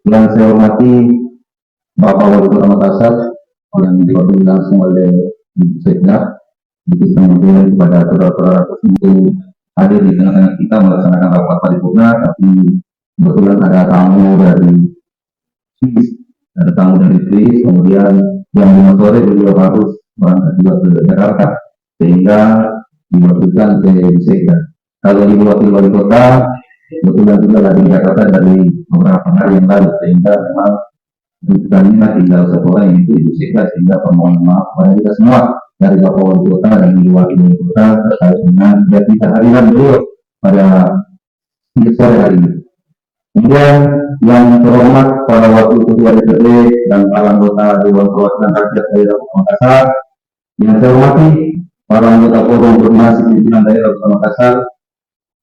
Yang saya hormati Bapak Wali Kota Makassar yang diwakili langsung oleh Sekda, kemudian kepada saudara-saudara untuk hadir di tengah-tengah kita melaksanakan rapat paripurna, tapi kebetulan ada tamu dari Swiss, kemudian yang 5 sore beliau harus berangkat juga ke Jakarta, sehingga diwakilkan ke Sekda. Kalau diwakili wali kota, kebetulan juga dari Jakarta dari beberapa hari yang lalu, sehingga memang tujuannya tinggal sekolah yang itu Sekda, sehingga permohonan maaf kepada kita semua dari Bapak Wali Kota dan Wakil Wali Kota terkait dengan kehadiran beliau pada sore hari ini. Kemudian yang terhormat para wakil ketua DPRD dan para anggota Dewan Perwakilan Rakyat Daerah Kota Makassar, yang saya hormati para anggota Forum Koordinasi Pimpinan Daerah Kota Makassar,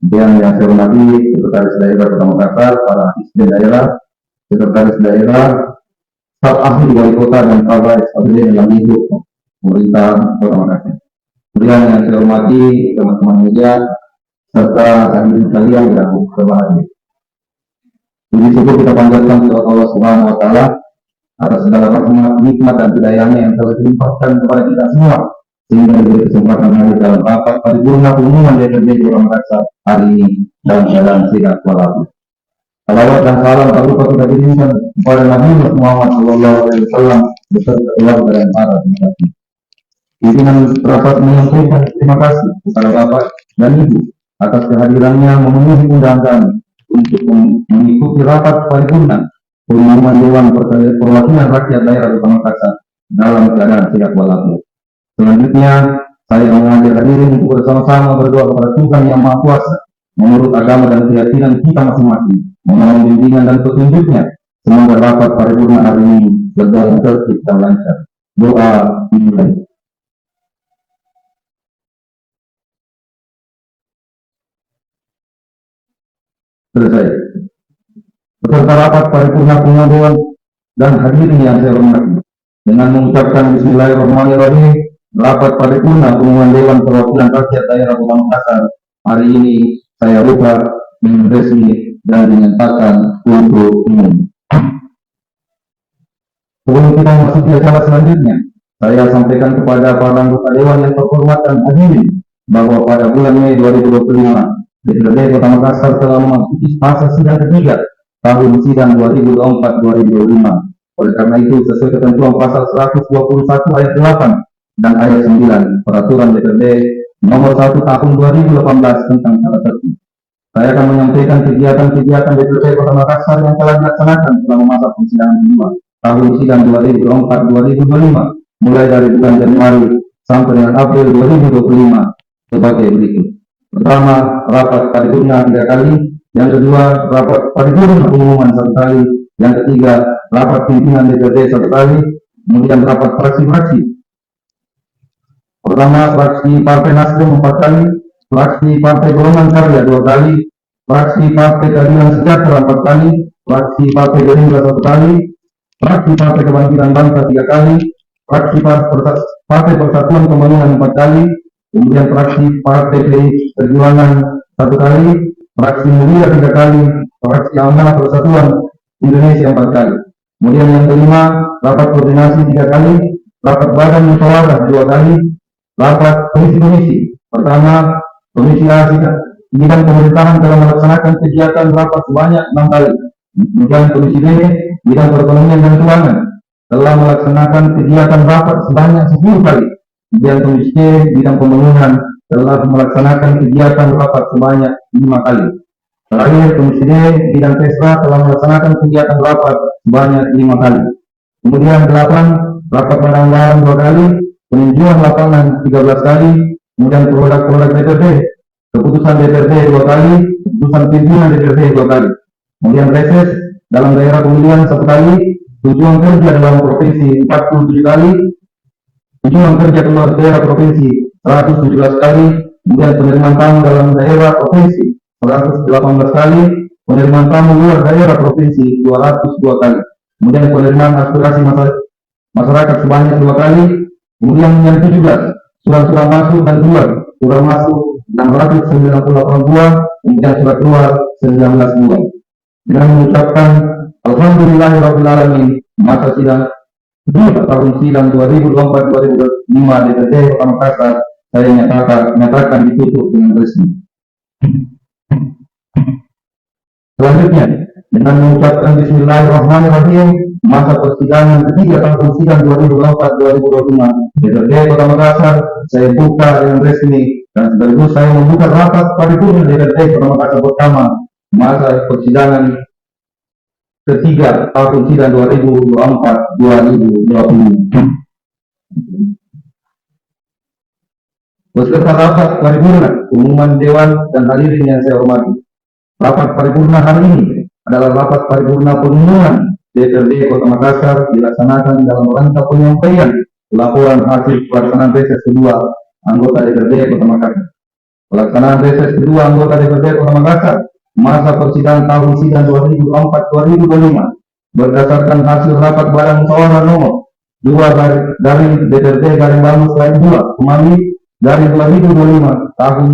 dan yang saya hormati Sekretaris Daerah Kota Makassar, para asisten daerah, sekretaris daerah, staf ahli wali kota dan para eksekutif yang hidup pemerintah Kota Makassar. Kemudian yang saya hormati teman-teman media serta hadirin sekalian yang berbahagia. Puji syukur kita panjatkan kepada Allah Subhanahu wa taala atas segala rahmat, nikmat dan hidayahnya yang telah dilimpahkan kepada kita semua, sehingga diberi kesempatan hadir dalam rapat paripurna pengumuman DPRD Kota Makassar hari ini dalam keadaan sehat walafiat. Salawat dan salam tak lupa kita kirimkan kepada Nabi Muhammad SAW beserta keluarga dan para pengikutnya. Pimpinan rapat menyampaikan terima kasih kepada Bapak dan Ibu atas kehadirannya memenuhi undangan kami untuk mengikuti rapat paripurna pengumuman Dewan Perwakilan Rakyat Daerah Kota Makassar dalam keadaan sehat walafiat. Selanjutnya, saya mengajak hadirin untuk bersama-sama berdoa kepada Tuhan Yang Maha Kuasa menurut agama dan keyakinan kita masing-masing, memohon bimbingan dan petunjuknya. Semoga rapat paripurna hari ini berjalan tertib dan lancar. Doa dimulai. Selesai. Peserta rapat paripurna pengumuman dan hadirin yang saya hormati, dengan mengucapkan Bismillahirrahmanirrahim, rapat paripurna pengumuman Dewan Perwakilan Rakyat Daerah Kota Makassar hari ini saya buka dengan resmi dan dinyatakan untuk umum. Sebelum kita masuk ke acara selanjutnya, saya sampaikan kepada para anggota Dewan yang terhormat dan hadirin bahwa pada bulan Mei 2025, DPRD Kota Makassar telah memasuki fase sidang ketiga tahun sidang 2024-2025. Oleh karena itu, sesuai ketentuan pasal 121 ayat 8 dan ayat 9 Peraturan DPRD Nomor 1 Tahun 2018 tentang tata tertib, saya akan menyampaikan kegiatan-kegiatan DPRD Kota Makassar yang telah dilaksanakan selama masa persidangan kedua tahun sidang 2024-2025, mulai dari bulan Januari sampai dengan April 2025 sebagai berikut. Pertama, rapat paripurna 3 kali. Yang kedua, rapat paripurna pengumuman 1 kali. Yang ketiga, rapat pimpinan DPRD 1 kali. Kemudian rapat fraksi-fraksi. Pertama, fraksi Partai Nasdem 4 kali, fraksi Partai Golongan Karya 2 kali, fraksi Partai Keadilan Sejahtera 4 kali, fraksi Partai Gerindra 1 kali, fraksi Partai Kebangkitan Bangsa 3 kali, fraksi Partai Persatuan Pembangunan 4 kali, kemudian fraksi Partai Perjuangan 1 kali, fraksi Mulia 3 kali, fraksi Amanah Persatuan Indonesia 4 kali. Kemudian yang kelima, rapat koordinasi 3 kali, rapat badan musyawarah 2 kali, rapat komisi-komisi. Pertama, Komisi A bidang pemerintahan telah melaksanakan kegiatan rapat sebanyak 6 kali. Kemudian Komisi B bidang perekonomian dan keuangan telah melaksanakan kegiatan rapat sebanyak 10 kali. Kemudian Komisi C bidang pembangunan telah melaksanakan kegiatan rapat sebanyak 5 kali. Terakhir, Komisi D bidang TESRA telah melaksanakan kegiatan rapat sebanyak 5 kali. Kemudian 8, rapat anggaran 2 kali, peninjauan lapangan 13 kali, kemudian produk-produk DPRD, keputusan DPRD 2 kali, keputusan pimpinan DPRD 2 kali. Kemudian reses dalam daerah pemilihan 1 kali, tujuan kerja dalam provinsi 47 kali, tujuan kerja keluar daerah provinsi 117 kali, kemudian penerimaan tamu dalam daerah provinsi 118 kali, penerimaan tamu luar daerah provinsi 202 kali, kemudian penerimaan aspirasi masyarakat sebanyak 2 kali, kemudian yang 17 surat-surat masuk dan keluar, surat masuk 698 buah, kemudian surat keluar 19 buah. Dengan mengucapkan Alhamdulillahirabbil alamin. Masa sidang tahun sidang 2024-2025 DPRD Kota Makassar saya nyatakan ditutup dengan resmi. Selanjutnya, dengan mengucapkan Bismillahirrahmanirrahim, masa persidangan ketiga tahun sidang 2024-2025 DPRD Kota Makassar saya buka dengan resmi dan sekaligus saya membuka rapat paripurna DPRD Kota Makassar pertama masa persidangan ketiga tahun sidang 2024-2025. Beserta rapat paripurna, pengumuman dewan dan hadirin yang saya hormati. Rapat paripurna hari ini adalah rapat paripurna pengumuman DPRD Kota Makassar dilaksanakan dalam rangka penyampaian laporan hasil pelaksanaan reses kedua anggota DPRD Kota Makassar. Pelaksanaan reses kedua anggota DPRD Kota Makassar masa persidangan tahun sidang 2024-2025 berdasarkan hasil rapat badan musyawarah nomor 2 dari DPRD garing Bamus lain 2 Kumami dari 2025 tahun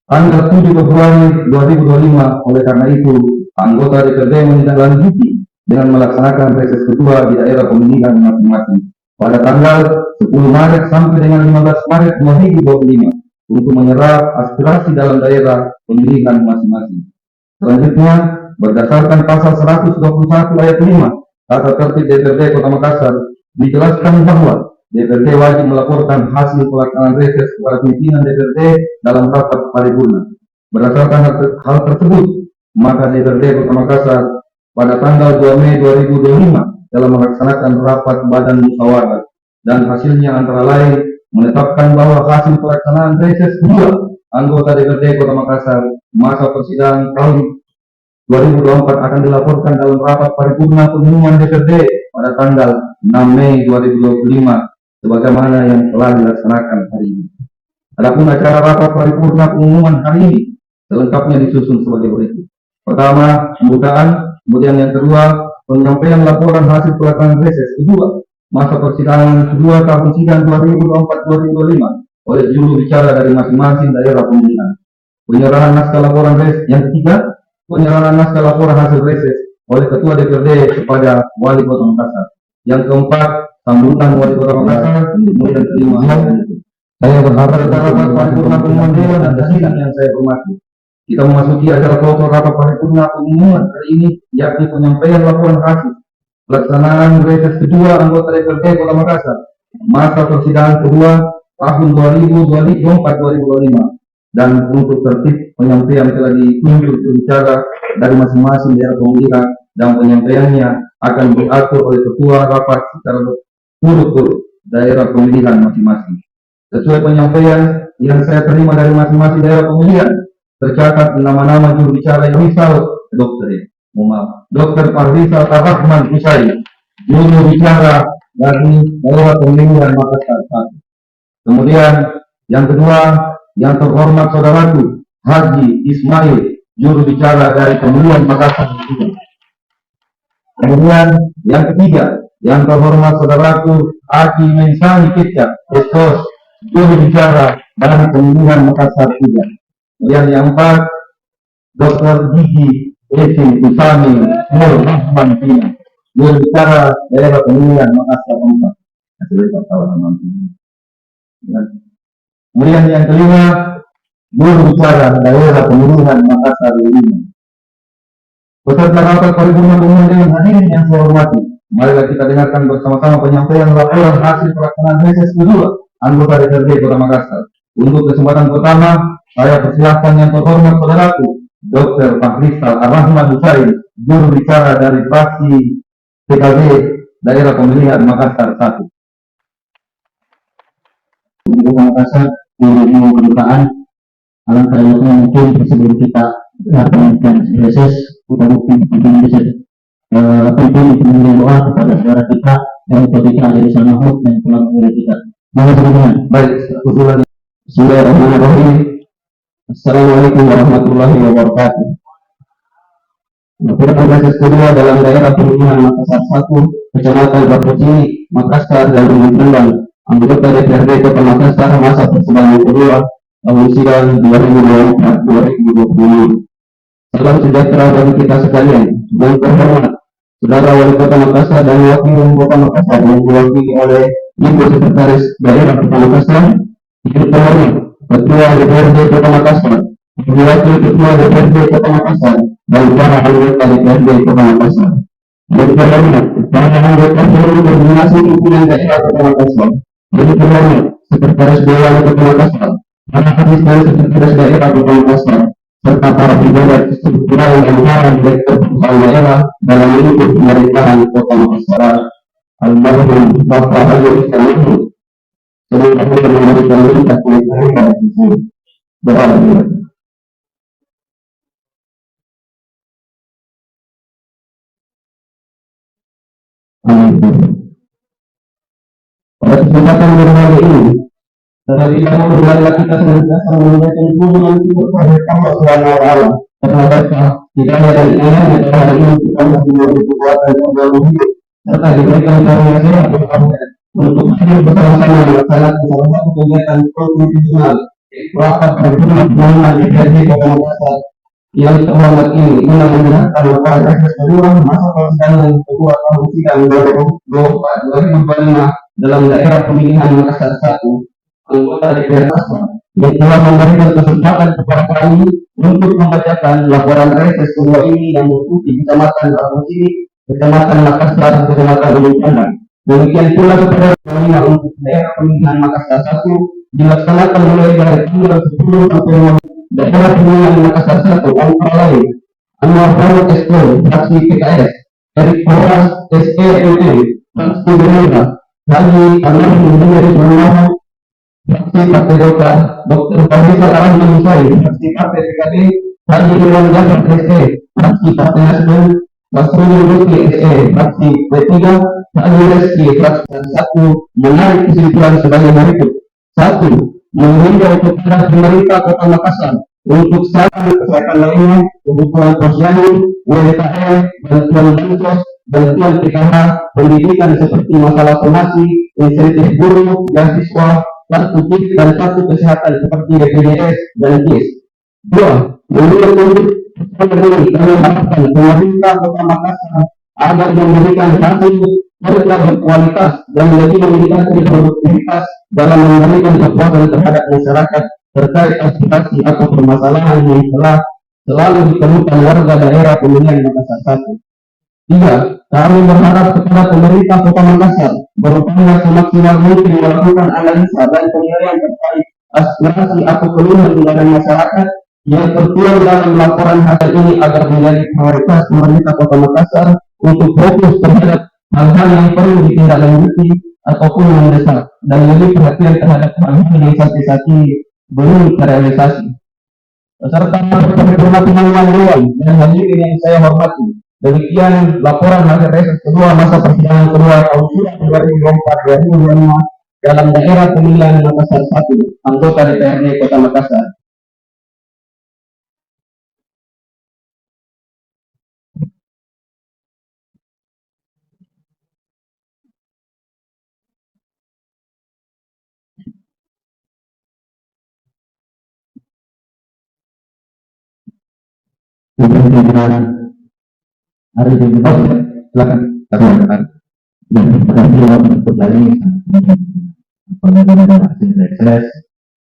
tanggal 7 Februari 2025. Oleh karena itu, anggota DPRD menindaklanjuti dengan melaksanakan reses kedua di daerah pemilihan masing-masing pada tanggal 10 Maret sampai dengan 15 Maret 2025 untuk menyerap aspirasi dalam daerah pemilihan masing-masing. Selanjutnya, berdasarkan pasal 121 ayat 5 Tata Tertib DPRD Kota Makassar dijelaskan bahwa DPRD wajib melaporkan hasil pelaksanaan reses kepada pimpinan DPRD dalam rapat paripurna. Berdasarkan hal tersebut, maka DPRD Kota Makassar pada tanggal 2 Mei 2025 dalam melaksanakan rapat badan musyawarah dan hasilnya antara lain menetapkan bahwa hasil pelaksanaan reses kedua anggota DPRD Kota Makassar masa persidangan tahun 2024 akan dilaporkan dalam rapat paripurna pengumuman DPRD pada tanggal 6 Mei 2025 sebagaimana yang telah dilaksanakan hari ini. Adapun acara rapat paripurna pengumuman hari ini selengkapnya disusun sebagai berikut. Pertama, pembukaan, kemudian yang kedua, penyampaian laporan hasil pelaksanaan reses kedua masa persidangan kedua tahun sidang 2024-2025 oleh juru bicara dari masing-masing daerah pemilihan. Penyerahan naskah laporan reses yang ketiga, penyerahan naskah laporan hasil reses oleh Ketua DPRD kepada Wali Kota Makassar. Yang keempat, sambutan Wali Kota Makassar, kemudian terima. Saya berharap rapat paripurna pengumuman dewan dan sidang yang saya hormati. Kita memasuki acara pokok rapat paripurna pengumuman hari ini, yakni penyampaian laporan hasil pelaksanaan reses kedua anggota DPRD Kota Makassar masa persidangan kedua tahun 2024-2025. Dan untuk tertib penyampaian telah ditunjuk bicara dari masing-masing daerah pemilihan dan penyampaiannya akan diatur oleh ketua rapat secara urut-urut daerah pemilihan masing-masing. Sesuai penyampaian yang saya terima dari masing-masing daerah pemilihan, tercatat nama-nama juru bicara yang misal Dr. Fahrizal Ar-Rahman Husai, juru bicara dari daerah pemilihan Makassar. Kemudian yang kedua, yang terhormat saudaraku Haji Ismail, juru bicara dari pemilihan Makassar. Kemudian yang ketiga, yang terhormat saudaraku Aki Mensani Kicap, Estos, juru bicara dari pemilihan Makassar juga. Kemudian yang empat, Dr. Gigi Esi Usami Nur Rahman Pina, juru bicara daerah pemilihan Makassar 4. Kemudian yang kelima, juru bicara daerah pemilihan Makassar 5. Peserta rapat paripurna pengumuman dewan hadirin yang saya hormati, mari kita dengarkan bersama-sama penyampaian laporan hasil pelaksanaan reses kedua anggota DPRD Kota Makassar. Untuk kesempatan pertama, saya persilahkan yang terhormat saudaraku Dr. Fahrizal Ar-Rahman Husai, juru bicara dari fraksi PKB daerah pemilihan Makassar 1. Untuk Makassar menerima kedutaan, alangkah baiknya mungkin sebelum kita lakukan reses, kita mungkin reses pimpin doa kepada saudara kita yang kita ada di sana dan telah mengirim kita. Baik, usulan. Bismillahirrahmanirrahim. Assalamualaikum warahmatullahi wabarakatuh. Laporan reses kedua dalam daerah pemilihan Makassar 1, Kecamatan Bapocini, Makassar dan Rendang. Anggota DPRD Kota Makassar masa persidangan kedua tahun sidang 2024-2025. Salam sejahtera bagi kita sekalian. Yang terhormat, Saudara Wali Kota Makassar dan Wakil Wali Kota Makassar yang diwakili oleh Ibu Sekretaris Daerah Kota Makassar, Ibu Terhormat Ketua DPRD Kota Makassar, Ibu Wakil Ketua DPRD Kota Makassar, dan para anggota DPRD Kota Makassar. Ibu Terhormat para anggota Forum Koordinasi Pimpinan Daerah Kota Makassar, Ibu Terhormat Sekretaris Dewan Kota Makassar, para kadis dan sekretaris daerah Kota Makassar, serta para pejabat struktural dan para direktur perusahaan daerah dalam lingkup pemerintahan Kota Makassar, almarhum Bapak Haji Ihsan Mahmud, semoga Allah memberikan berkah kepada kita. Berdoa. Amin. Pada kesempatan berbahagia ini, terlebih dahulu marilah kita senantiasa mengucapkan puji syukur kepada Allah Subhanahu wa taala karena berkah hidayah dan inayahnya dalam hal ini kita masih diberi kekuatan dalam hidup serta diberikan karunia sehat untuk hadir bersama-sama melaksanakan salah satu kegiatan konstitusional rapat paripurna penerimaan DPRD Kota Makassar yang terhormat ini guna menjelaskan laporan reses kedua masa persidangan kedua tahun sidang 2024-2025 dalam daerah pemilihan Makassar 1 anggota DPR Makassar yang telah memberikan kesempatan kepada kami untuk membacakan laporan reses kedua ini yang meliputi Kecamatan Bangkini, Kecamatan Makassar, Kecamatan Ujung Pandang. Demikian pula kepada kami untuk daerah pemilihan Makassar 1 dilaksanakan mulai dari tanggal 10 sampai 15 daerah pemilihan Makassar 1 antara lain Anwar Faruk SK, fraksi PKS, Erik Horas SEMM, fraksi Gerindra, Haji Almarhum Hindari Sumarno, fraksi Partai Golkar, Dr. Faisal Rahman Musai, fraksi Partai PKB, Haji Irwan Jafar SE, fraksi Partai Nasdem, Basrul Lutfi SE, fraksi P3, Haji Reski, fraksi 1 menarik kesimpulan sebagai berikut. 1. Menghimbau kepada pemerintah Kota Makassar untuk sarana kesehatan lainnya, kebutuhan posyandu, UMKM, bantuan bansos, bantuan PKH, pendidikan seperti masalah somasi, insentif guru, beasiswa, kartu KIS dan kartu kesehatan seperti BPJS dan KIS. 2. Menurut kami harapkan pemerintah Kota Makassar agar memberikan hasil kerja berkualitas dan lebih memiliki produktivitas dalam memberikan kepuasan terhadap masyarakat terkait aspirasi atau permasalahan yang telah selalu ditemukan warga daerah pemilihan Makassar 1. 3. Kami berharap kepada pemerintah Kota Makassar berupaya semaksimal mungkin melakukan analisa dan penilaian terkait aspirasi atau keluhan dari masyarakat yang tertuang dalam laporan hasil ini agar menjadi prioritas pemerintah Kota Makassar untuk fokus terhadap hal-hal yang perlu ditindaklanjuti ataupun mendesak dan lebih perhatian terhadap hal-hal yang saat ini belum terrealisasi. Beserta paripurna penangguhan dewan dan hadirin yang saya hormati, demikian laporan hasil reses kedua masa persidangan kedua tahun 2024-2025 dalam daerah pemilihan Makassar 1 anggota DPRD Kota Makassar. Hari ini silakan silakan dan terima kasih untuk dari pengambilan hasil reses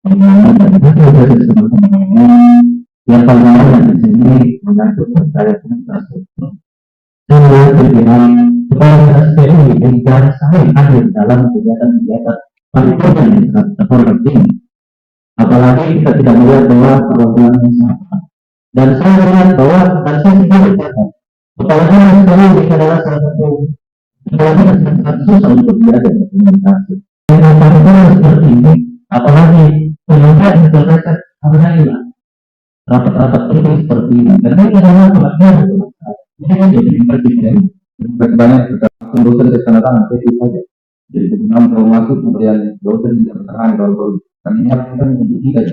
pengambilan dan hasil reses teman-teman yang paling banyak di sini menyangkut terkait infrastruktur dan berpikiran supaya SPU menjadi saling hadir dalam kegiatan-kegiatan paripurna yang sangat terhormat ini. Apalagi kita tidak melihat bahwa program wisata dan saya melihat bahwa dan saya tidak berkata apalagi sekarang ini adalah salah satu yang sangat susah untuk diajak komunikasi. Dengan paripurna seperti ini, apalagi penyampaian internet karena hilang rapat-rapat penting seperti ini. Karena ini adalah pelatihan ini kan jadi presiden. Terima kasih banyak akan dosen saya tanda tangan itu saja. Jadi kegunaan kalau masuk kemudian dosen tidak bertahan kalau kami ingatkan untuk tidak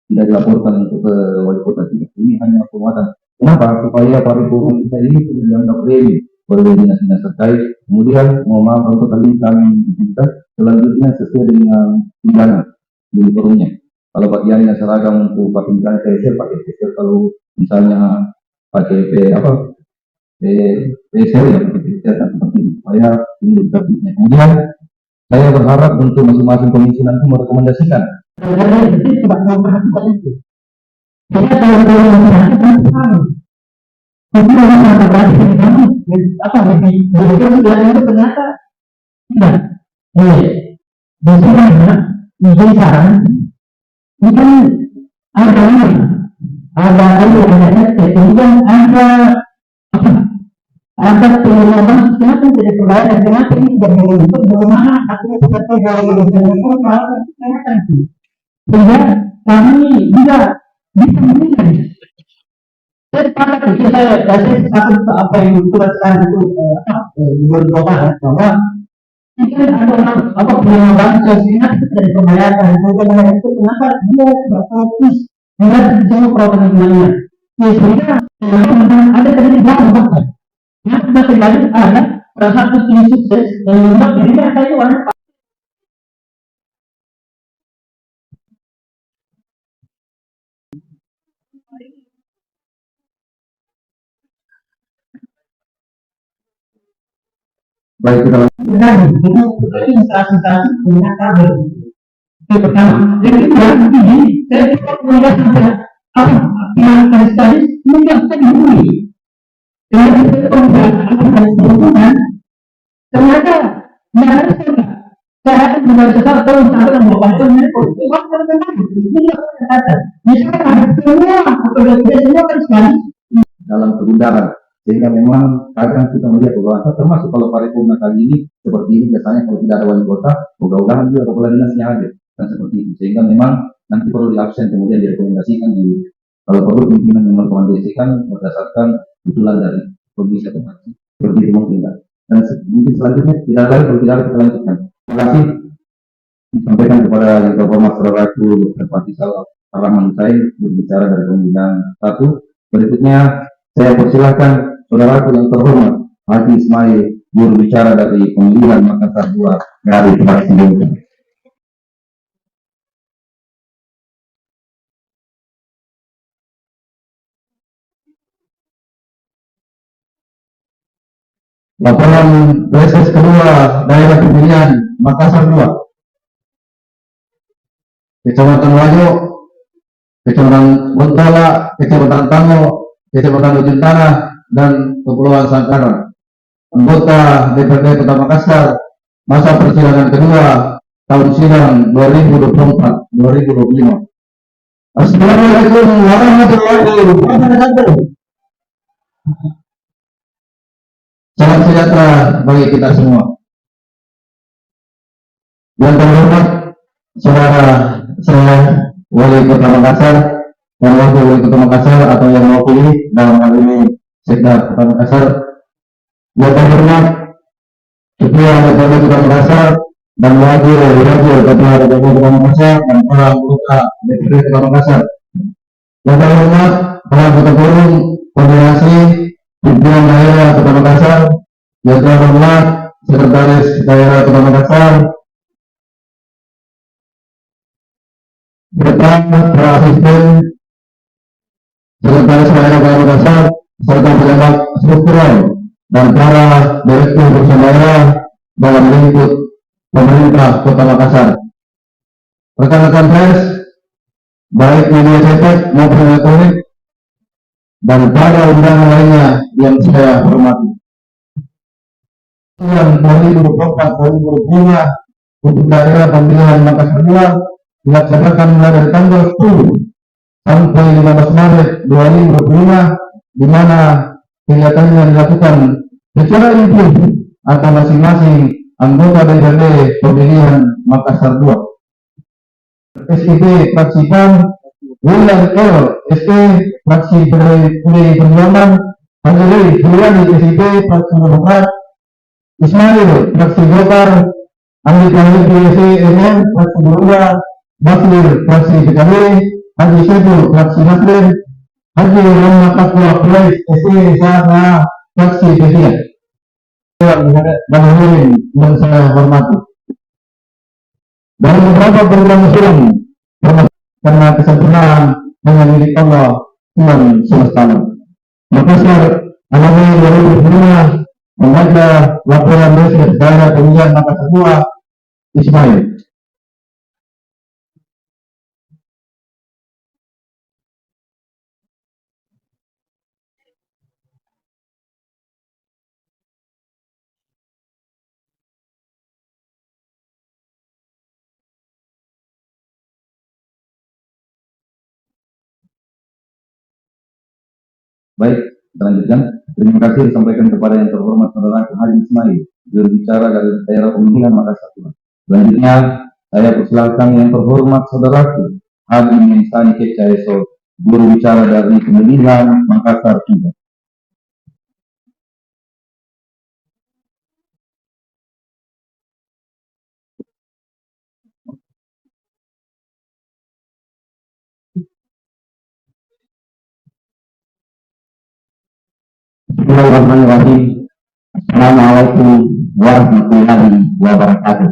dilaporkan untuk ke wali kota tidak. Ini hanya penguatan. Kenapa? Supaya paripurna kita ini sudah dianggap ready oleh dinas-dinas terkait. Kemudian mohon maaf untuk kami minta selanjutnya sesuai dengan undangan di forumnya. Kalau bagiannya seragam untuk pakai misalnya pakai t-shirt, kalau misalnya pakai PSL ya begitu. supaya ini tertibnya. Kemudian saya berharap untuk masing-masing komisi nanti merekomendasikan. Karena itu tidak memperhatikan itu. Jadi kalau dia memperhatikan itu tahu. Tapi kalau kita perhatikan kamu, apa lebih itu ternyata tidak. Biasanya izin saran itu ada kemudian ada pengumuman kenapa tidak terbayar dan kenapa ini tidak dibentuk bagaimana akhirnya seperti dalam sehingga kami juga bisa memberikan saya sepakat apa yang dituliskan itu di beberapa bahwa ini ada apa pengembangan sosial dari pembayaran kemudian itu kenapa dia tidak fokus melihat semua problemnya sehingga ada tadi bahkan yang sudah terjadi ada salah satu tim sukses yang membuat diri mereka itu orang baik kita itu instansi punya kader itu pertama yang kedua ini saya tidak melihat apa yang tadi menjadi dihubungi ternyata saya juga sesuatu tahun yang bapak itu misalkan semua kan sekali dalam kegundahan, sehingga memang kadang kita melihat bahwa termasuk kalau paripurna kali ini seperti ini biasanya kalau tidak ada wali kota, mudah-mudahan juga kepala dinasnya hadir dan seperti itu, sehingga memang nanti perlu diabsen kemudian direkomendasikan kalau perlu pimpinan yang merekomendasikan berdasarkan usulan dari komisi atau fraksi seperti itu mungkin kan. Dan mungkin selanjutnya tidak lagi kalau tidak kita lanjutkan. Terima kasih disampaikan kepada yang terhormat saudaraku Dr. Fatisal Rahman Said berbicara dari pembinaan 1. Berikutnya saya persilahkan saudaraku yang terhormat Haji Ismail juru bicara dari Pemilihan Makassar 2 dari fraksi Demokrat. Laporan reses kedua daerah pemilihan Makassar 2. Kecamatan Wajo, Kecamatan Bontala, Kecamatan Tango, Kecamatan Ujung Tanah, dan Kepulauan Sangkaran. Anggota DPRD Kota Makassar, masa persidangan kedua tahun sidang 2024-2025. Assalamualaikum warahmatullahi wabarakatuh. Salam sejahtera bagi kita semua. Yang terhormat saudara saya Wali Kota Makassar dan Wakil Wali Kota Makassar atau yang mewakili dalam hal ini Sekda Kota Makassar. Yang terhormat Ketua DPRD Kota Makassar dan Wakil Ketua DPRD Kota Makassar dan para anggota DPRD Kota Makassar. Yang terhormat para anggota forum koordinasi pimpinan daerah Kota Makassar, yang terhormat sekretaris daerah Kota Makassar, serta para asisten sekretaris daerah Kota Makassar, serta pejabat struktural dan para direktur perusahaan daerah dalam lingkup pemerintah Kota Makassar. Rekan-rekan pers, baik media cetak maupun elektronik, dan para undangan lainnya yang saya hormati. Yang 2024-2025 untuk daerah pemilihan Makassar 2 dilaksanakan mulai dari tanggal 10 sampai 15 Maret 2025, di mana kegiatannya dilakukan secara intensif atau masing-masing anggota DPRD pemilihan Makassar 2. SIP fraksi PAN, William L. SP fraksi PDI Perjuangan, Anjali Juliani SIP fraksi Demokrat, Ismail fraksi Golkar, Andi Khalid PSI fraksi Gerindra, Basir fraksi PKB, Haji Syedul fraksi Nasdem, Haji Muhammad Taqwa Quraish SI Sana fraksi P3. Dan hadirin yang saya hormati, dalam beberapa program muslim karena kesempurnaan hanya milik Allah Tuhan semesta. Makassar alami 2005 membaca laporan dosen daerah pemilihan Makassar II, Ismail. Baik, selanjutnya terima kasih disampaikan kepada yang terhormat Saudara Halim Ismail, juru bicara dari daerah pemilihan Makassar II. Selanjutnya saya persilakan yang terhormat Saudaraku Halim Mensani Kecaeso, juru bicara dari pemilihan Makassar III. Bismillahirrahmanirrahim. Assalamualaikum warahmatullahi wabarakatuh.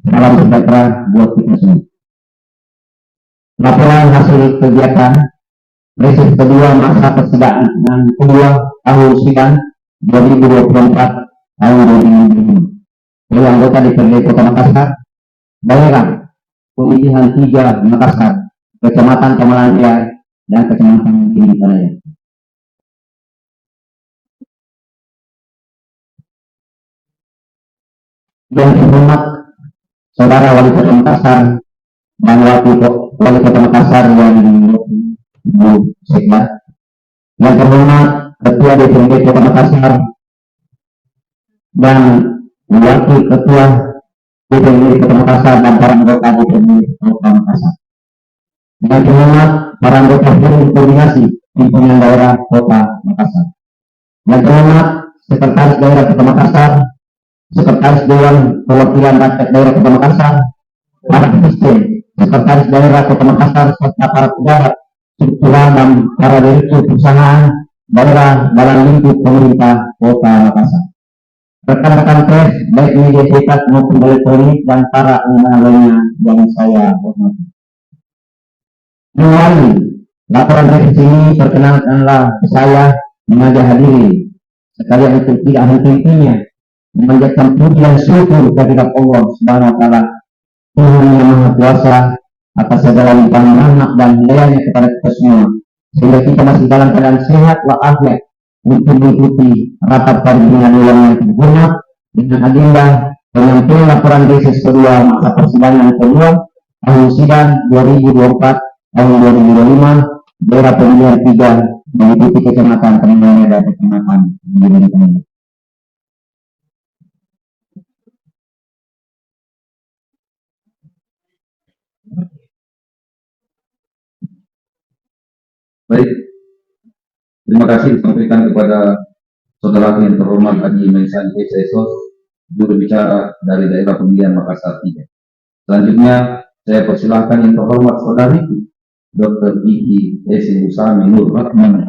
Salam sejahtera buat kita semua. Laporan hasil kegiatan riset kedua masa persidangan kedua tahun sidang 2024 tahun 2025. Oleh anggota DPRD Kota Makassar, daerah pemilihan 3 Makassar, Kecamatan Kamalandia dan Kecamatan Kintaraya. Yang terhormat Saudara Wali Kota Makassar dan Wali Kota Makassar yang Ibu Sekda, yang terhormat Ketua DPRD Kota Makassar dan Wakil Ketua DPRD Kota Makassar dan para anggota DPRD Kota Makassar, yang terhormat para anggota Forum Koordinasi Pimpinan Daerah Kota Makassar, yang terhormat Sekretaris Daerah Kota Makassar, Sekretaris Dewan Perwakilan Rakyat Daerah Kota Makassar, para asisten Sekretaris Daerah Kota Makassar, serta para pejabat struktural dan para direktur perusahaan daerah dalam lingkup pemerintah Kota Makassar. Rekan-rekan pers, baik media cetak maupun elektronik, dan para undangan lainnya yang saya hormati. Melalui laporan riset ini, perkenalkanlah saya mengajak hadiri sekalian untuk tidak henti-hentinya memanjatkan puji dan syukur kehadirat Allah Subhanahu wa Ta'ala, Tuhan yang Maha Kuasa, atas segala limpahan rahmat dan hidayahnya kepada kita semua, sehingga kita masih dalam keadaan sehat walafiat untuk mengikuti rapat paripurna yang terhormat dengan agenda penyampaian laporan riset kedua masa persidangan kedua tahun sidang 2024 tahun 2025 daerah pemilihan 3 meliputi Kecamatan Kamalandia dan Kecamatan Kintaraya. Baik, terima kasih disampaikan kepada saudara yang terhormat Haji Mensani Kecaeso, juru bicara dari daerah pemilihan Makassar III. Selanjutnya saya persilahkan yang terhormat saudariku Dr. Iki Esi Usami Nur Rahman,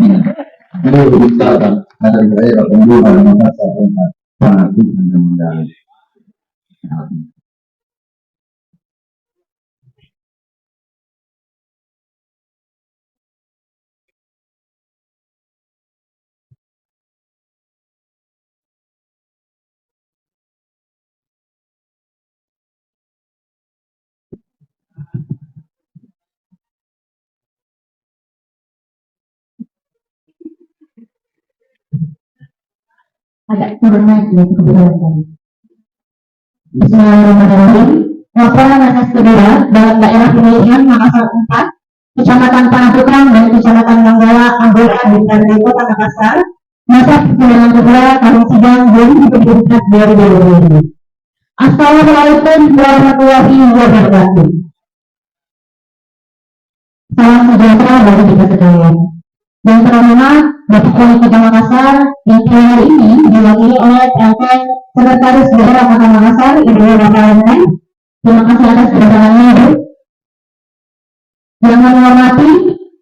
juru bicara dari daerah pemilihan Makassar III. Sangat Tuhan yang mendalam. Agak turunnya di kebetulan. Bismillahirrahmanirrahim. Laporan atas kedua dalam daerah pemilihan Makassar 4, Kecamatan Panakukang dan Kecamatan Manggala, anggota DPRD Kota Makassar, masa persidangan kedua tahun sidang 2024-2025. Assalamualaikum warahmatullahi wabarakatuh. Salam sejahtera bagi kita sekalian. Yang terhormat Bapak Wali Kota Makassar, yang hari ini diwakili oleh PLT Sekretaris Daerah Kota Makassar, Ibu Bapak Lemen. Terima kasih atas kedatangannya, Ibu. Yang kami hormati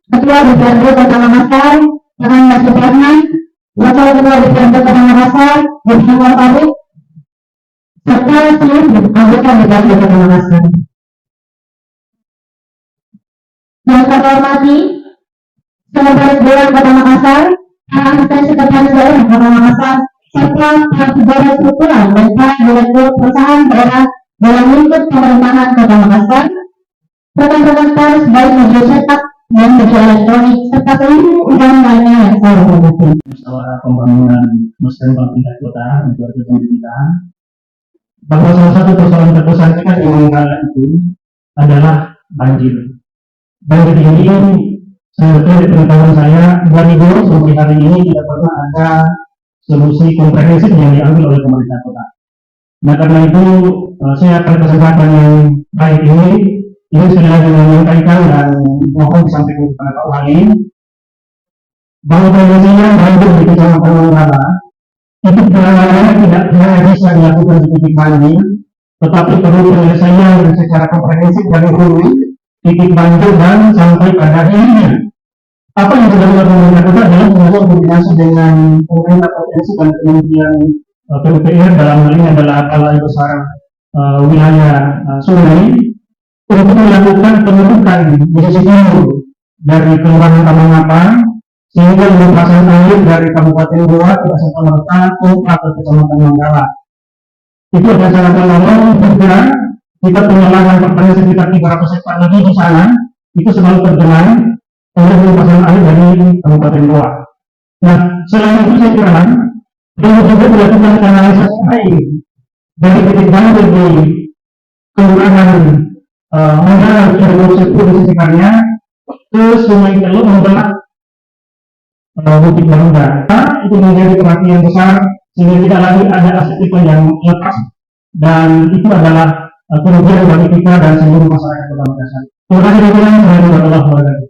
Ketua DPRD Kota Makassar, Rekan Mbak Suparna, Wakil Ketua DPRD Kota Makassar, Bapak Farid, serta seluruh anggota DPRD Kota Makassar. Yang kami hormati Sekretaris Dewan Kota Makassar, Asisten Sekretaris Daerah Kota Makassar, serta pegawai struktural dan para direktur perusahaan daerah dalam lingkup pemerintahan Kota Makassar, rekan-rekan pers baik media cetak dan media elektronik, serta seluruh undangan lainnya yang saya hormati. Musyawarah pembangunan musyawarah tingkat kota untuk kita, bahwa salah satu persoalan terbesar kita di Manggala itu adalah banjir. Banjir ini sebetulnya dari pengetahuan saya dari dulu sampai hari ini tidak pernah ada solusi komprehensif yang diambil oleh pemerintah kota. Nah karena itu saya akan kesempatan yang baik ini sekali lagi menyampaikan dan mohon disampaikan kepada Pak Wali bahwa penyelesaian banjir di Kecamatan Manggala itu penanganannya tidak hanya bisa dilakukan di titik banjir, tetapi perlu penyelesaian secara komprehensif dari hulu titik banjir dan sampai pada hilirnya. Apa yang sudah dilakukan pemerintah kota adalah melakukan koordinasi dengan pemerintah provinsi dan kementerian PUPR, dalam hal ini adalah Balai Besar Wilayah Sungai, untuk melakukan penyembuhan di sisi hulu dari Kelurahan Tamanapa sehingga limpasan air dari Kabupaten Goa tidak serta-merta ke Kecamatan Manggala. Itu ada sangat menolong juga. Kita punya lahan pertanian sekitar 300 hektar lagi di sana, itu selalu tergenang oleh limpasan air dari Kabupaten Goa. Nah, selain itu saya kira perlu juga dilakukan kanalisasi air dari titik banjir di Kelurahan Manggala di sekitarnya ke Sungai Teluk membelah Bukit Marunda. Itu menjadi perhatian besar sehingga tidak lagi ada aset kita yang lepas, dan itu adalah kerugian bagi kita dan seluruh masyarakat Kota Makassar. Terima kasih warahmatullahi wabarakatuh.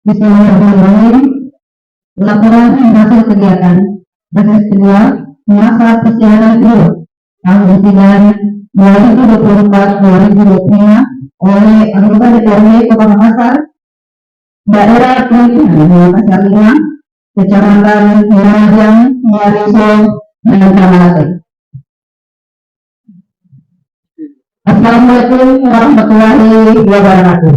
Bismillahirrahmanirrahim. Laporan hasil kegiatan proses kedua masa persidangan kedua tahun sidang 2024-2025 oleh anggota DPRD Kota Makassar, daerah pemilihan Makassar 5, Kecamatan Muarajang, Muariso, dan Tamalate. Assalamualaikum warahmatullahi wabarakatuh.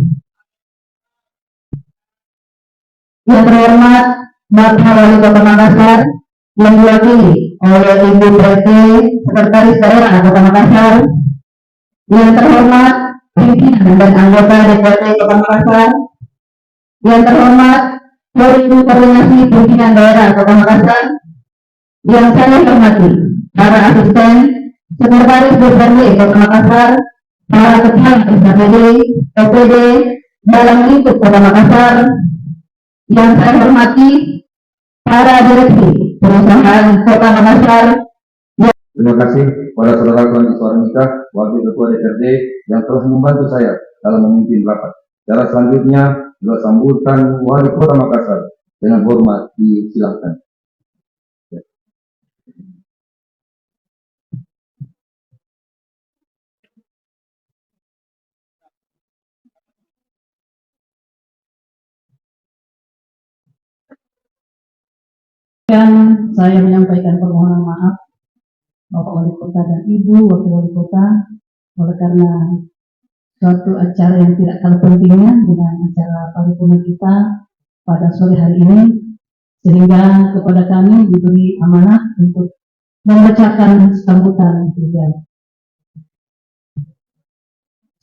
Yang terhormat Bapak Wali Kota Makassar yang diwakili oleh Ibu Preti Sekretaris Daerah Kota Makassar, yang terhormat pimpinan dan anggota DPRD Kota Makassar, yang terhormat Forum Koordinasi Pimpinan Daerah Kota Makassar, yang saya hormati para asisten Sekretaris DPRD Kota Makassar, para kepala SKPD, OPD dalam lingkup Kota Makassar, yang saya hormati para direksi perusahaan Kota Makassar. Terima kasih kepada saudara Tuan Iswar Nikah, Wakil Ketua DPRD yang telah membantu saya dalam memimpin rapat. Cara selanjutnya adalah sambutan Wali Kota Makassar dengan hormat disilakan. Dan saya menyampaikan permohonan maaf Bapak Wali Kota dan Ibu Wakil Wali Kota oleh karena suatu acara yang tidak kalah pentingnya dengan acara paripurna kita pada sore hari ini, sehingga kepada kami diberi amanah untuk membacakan sambutan beliau.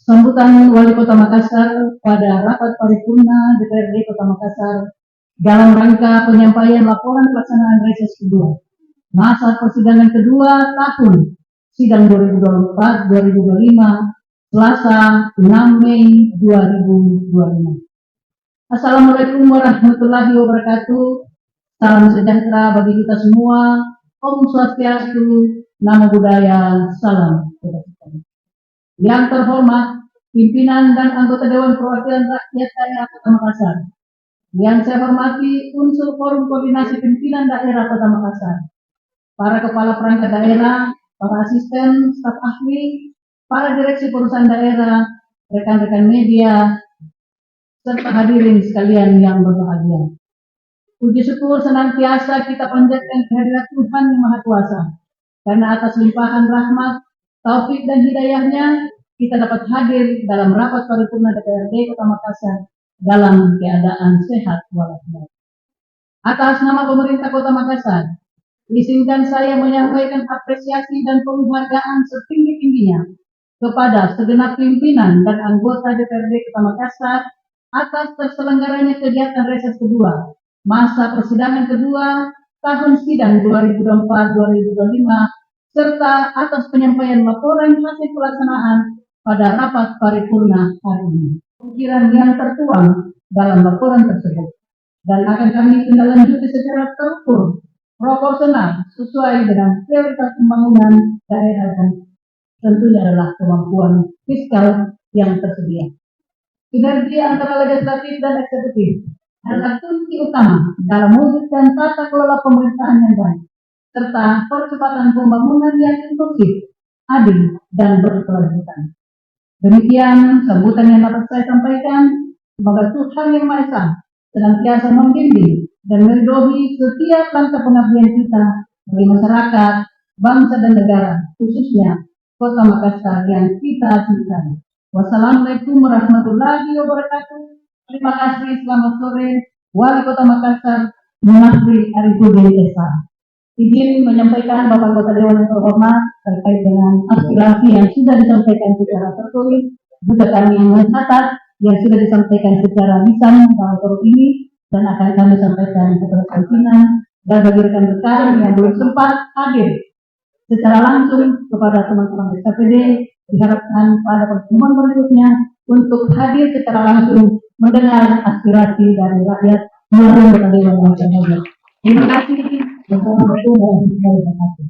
Sambutan Wali Kota Makassar pada rapat paripurna DPRD Kota Makassar dalam rangka penyampaian laporan pelaksanaan reses kedua masa persidangan kedua tahun sidang 2024-2025 Selasa 6 Mei 2025. Assalamualaikum warahmatullahi wabarakatuh. Salam sejahtera bagi kita semua. Om Swastiastu, Namo Buddhaya, salam kebajikan. Yang terhormat pimpinan dan anggota Dewan Perwakilan Rakyat Daerah Kota Makassar, yang saya hormati unsur Forum Koordinasi Pimpinan Daerah Kota Makassar, para kepala perangkat daerah, para asisten, staf ahli, para direksi perusahaan daerah, rekan-rekan media, serta hadirin sekalian yang berbahagia. Puji syukur senantiasa kita panjatkan kehadirat Tuhan Yang Maha Kuasa. Karena atas limpahan rahmat, taufik dan hidayahnya, kita dapat hadir dalam rapat paripurna DPRD Kota Makassar dalam keadaan sehat walafiat. Atas nama pemerintah Kota Makassar, izinkan saya menyampaikan apresiasi dan penghargaan setinggi-tingginya kepada segenap pimpinan dan anggota DPRD Kota Makassar atas terselenggaranya kegiatan reses kedua, masa persidangan kedua, tahun sidang 2024-2025, serta atas penyampaian laporan hasil pelaksanaan pada rapat paripurna hari ini. Pikiran yang tertuang dalam laporan tersebut dan akan kami tindak secara terukur, proporsional, sesuai dengan prioritas pembangunan daerah dan tentunya adalah kemampuan fiskal yang tersedia. Sinergi antara legislatif dan eksekutif adalah kunci utama dalam mewujudkan tata kelola pemerintahan yang baik, serta percepatan pembangunan yang inklusif, adil, dan berkelanjutan. Demikian sambutan yang dapat saya sampaikan. Semoga Tuhan Yang Maha Esa senantiasa membimbing dan meridhoi setiap langkah pengabdian kita bagi masyarakat, bangsa dan negara, khususnya Kota Makassar yang kita cintai. Wassalamualaikum warahmatullahi wabarakatuh. Terima kasih, selamat sore. Wali Kota Makassar, Munafri Arifudin Esa. Izin menyampaikan Bapak Anggota Dewan yang terhormat terkait dengan aspirasi yang sudah disampaikan secara tertulis, juga kami yang mencatat yang sudah disampaikan secara lisan dalam forum ini, dan akan kami sampaikan kepada pimpinan dan bagi rekan-rekan yang belum sempat hadir secara langsung kepada teman-teman SKPD, diharapkan pada pertemuan berikutnya untuk hadir secara langsung mendengar aspirasi dari rakyat melalui Anggota Dewan yang terhormat. Terima kasih. Wassalamualaikum warahmatullahi wabarakatuh.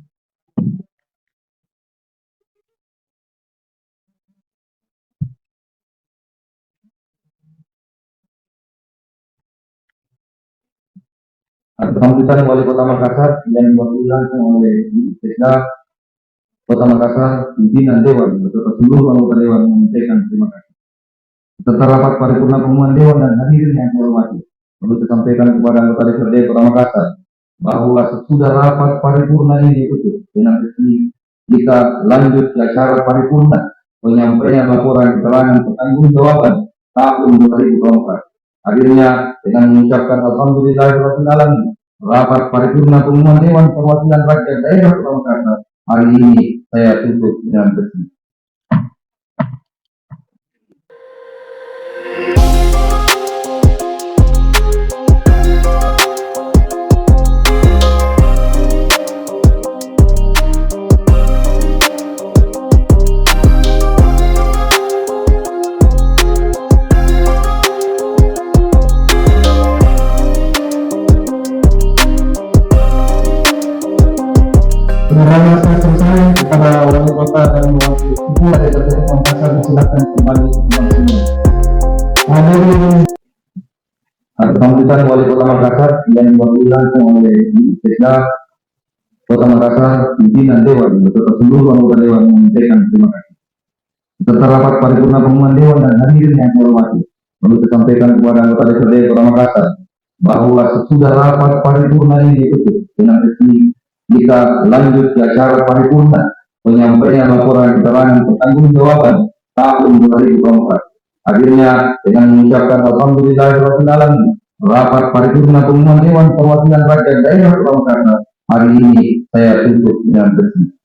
Sambutan Wali Kota Makassar yang diwakilkan oleh Sekda Kota Makassar, pimpinan Dewan beserta seluruh anggota Dewan menyampaikan terima kasih. Serta rapat paripurna pengumuman Dewan dan hadirin yang saya hormati, perlu saya sampaikan kepada anggota DPRD Kota Makassar bahwa sesudah rapat paripurna ini ditutup dengan resmi, kita lanjut ke acara paripurna penyampaian laporan keterangan pertanggungjawaban tahun 2024. Akhirnya dengan mengucapkan alhamdulillahirabbil alamin, rapat paripurna pengumuman Dewan Perwakilan Rakyat Daerah Kota Makassar hari ini saya tutup dengan resmi. Sebenarnya saya selesai kepada wali kota dan wakil ibu dari DPRD Makassar, silakan kembali ke tempat semua. Hadirin Sambutan Wali Kota Makassar yang diwakilkan oleh Sekda Kota Makassar, pimpinan Dewan beserta seluruh anggota Dewan menyampaikan terima kasih. Serta rapat paripurna pengumuman Dewan dan hadirin yang saya hormati, perlu saya sampaikan kepada anggota DPRD Kota Makassar bahwa sesudah rapat paripurna ini ditutup dengan resmi, kita lanjut ke acara paripurna penyampaian laporan keterangan pertanggungjawaban tahun 2024. Akhirnya dengan mengucapkan alhamdulillahirabbil alamin, rapat paripurna pengumuman Dewan Perwakilan Rakyat Daerah Kota Makassar hari ini saya tutup dengan resmi.